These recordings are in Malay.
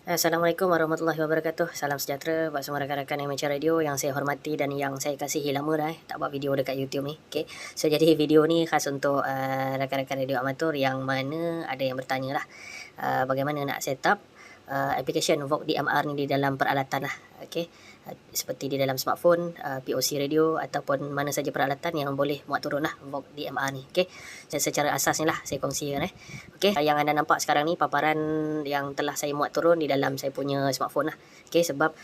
Assalamualaikum warahmatullahi wabarakatuh. Salam sejahtera buat semua rakan-rakan amateur radio yang saya hormati dan yang saya kasihi. Lama dah tak buat video dekat YouTube ni. Okay. So jadi video ni khas untuk rakan-rakan radio amatur yang mana ada yang bertanya lah bagaimana nak set up application Vogue DMR ni di dalam peralatan lah. Okay. Seperti di dalam smartphone, POC radio ataupun mana saja peralatan yang boleh muat turun lah Vogue DMR ni. Okay. Dan secara asas ni lah saya kongsikan. Okay. Yang anda nampak sekarang ni paparan yang telah saya muat turun di dalam saya punya smartphone lah. Okay. Sebab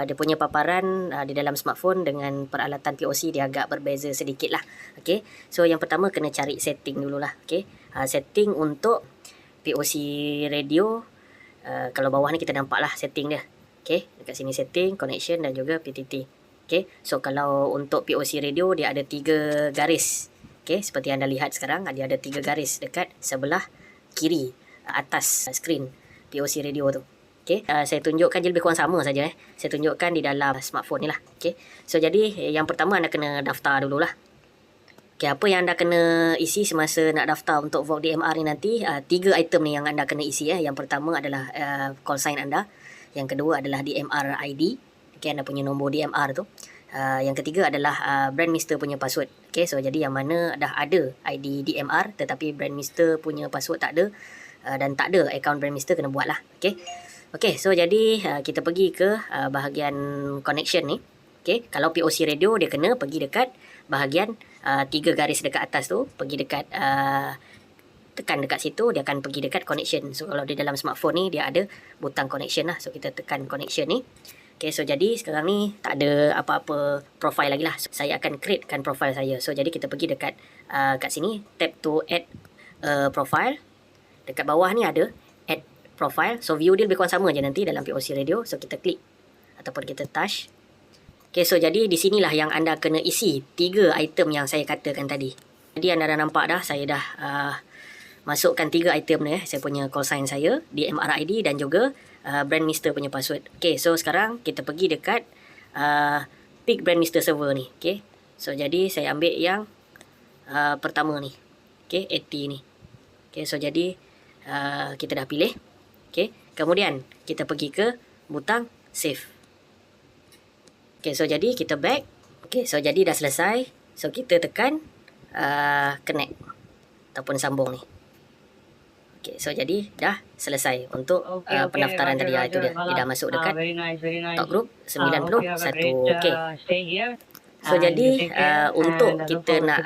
dia punya paparan di dalam smartphone dengan peralatan POC dia agak berbeza sedikit lah. Okay. So yang pertama kena cari setting dululah. Okay. Setting untuk POC radio. Kalau bawah ni kita nampak lah setting dia. Okay, dekat sini setting, connection dan juga PTT. Okay, so kalau untuk POC radio dia ada 3 garis. Okay, seperti anda lihat sekarang dia ada 3 garis dekat sebelah kiri atas screen POC radio tu. Okay, saya tunjukkan je lebih kurang sama saja. Saya tunjukkan di dalam smartphone ni lah. Okay, so jadi yang pertama anda kena daftar dululah. Okay, apa yang anda kena isi semasa nak daftar untuk Vogue DMR ni nanti, 3 item ni yang anda kena isi. Yang pertama adalah call sign anda. Yang kedua adalah DMR ID. Okay, anda punya nombor DMR tu. Yang ketiga adalah brand Mister punya password. Okay, so jadi yang mana dah ada ID DMR tetapi brand Mister punya password tak ada dan tak ada account brand Mister, kena buat lah. Okay. Okay, so jadi kita pergi ke bahagian connection ni. Okay, kalau POC radio dia kena pergi dekat bahagian 3 garis dekat atas tu. Pergi dekat tekan dekat situ, dia akan pergi dekat connection. So kalau di dalam smartphone ni dia ada butang connection lah. So kita tekan connection ni. Okay, so jadi sekarang ni tak ada apa-apa profile lagi lah. So, saya akan createkan profile saya. So jadi kita pergi dekat kat sini, tap to add profile. Dekat bawah ni ada add profile. So view dia lebih kurang sama je nanti dalam POC radio. So kita klik ataupun kita touch. Okay, so jadi di sinilah yang anda kena isi 3 item yang saya katakan tadi. Jadi anda dah nampak dah, saya dah masukkan 3 item ni. Saya punya call sign saya, DMR ID dan juga brand Mister punya password. Okay, so sekarang kita pergi dekat pick brand Mister server ni. Okay, so jadi saya ambil yang pertama ni. Okay, 80 ni. Okay, so jadi kita dah pilih. Okay, kemudian kita pergi ke butang save. Okay, so jadi kita back. Okay, so jadi dah selesai. So kita tekan connect ataupun sambung ni. Okay, so jadi dah selesai untuk pendaftaran tadi. Itu dia. Dia dah masuk dekat top group 91. Okay. So jadi untuk kita nak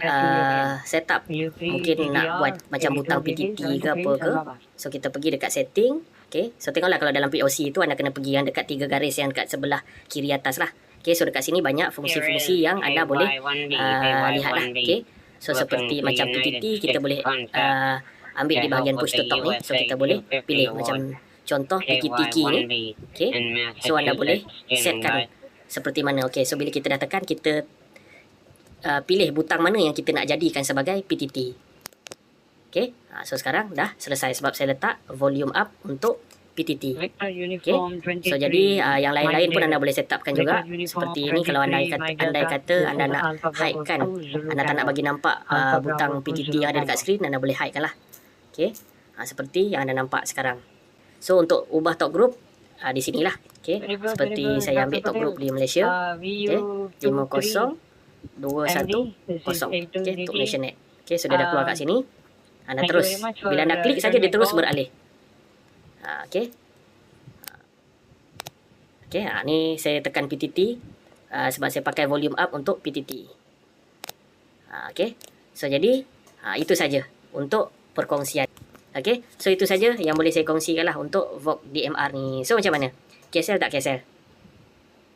set up, mungkin nak buat macam butang PTT ke apa ke. So kita pergi dekat setting. Okay, so tengoklah kalau dalam POC itu anda kena pergi yang dekat 3 garis yang dekat sebelah kiri atas lah. Okay, so dekat sini banyak fungsi-fungsi yang anda boleh lihat lah. Okay, so seperti macam PTT kita boleh ambil di bahagian push to talk ni. So kita boleh pilih macam contoh PTT key ni. Okay, so anda boleh setkan seperti mana. Okay, so bila kita dah tekan, kita pilih butang mana yang kita nak jadikan sebagai PTT. Okay, so sekarang dah selesai sebab saya letak volume up untuk PTT. Okay, so jadi yang lain-lain pun anda boleh set upkan juga. Seperti ini, kalau andai kata anda nak hide kan, anda tak nak bagi nampak butang PTT yang ada dekat skrin, anda boleh hide kan lah. Okay, seperti yang anda nampak sekarang. So untuk ubah top group di sinilah. Okay, seperti saya ambil top group di Malaysia. Okay, 502110. Okay, untuk Malaysia.net. Okay, so dia dah keluar kat sini. Anda terus, bila anda klik saja dia terus beralih. Okay. Okay, ni saya tekan PTT sebab saya pakai volume up untuk PTT. Okay, so jadi itu saja untuk perkongsian. Okay, so itu saja yang boleh saya kongsikan lah untuk Vogue DMR ni. So macam mana? KSL tak KSL?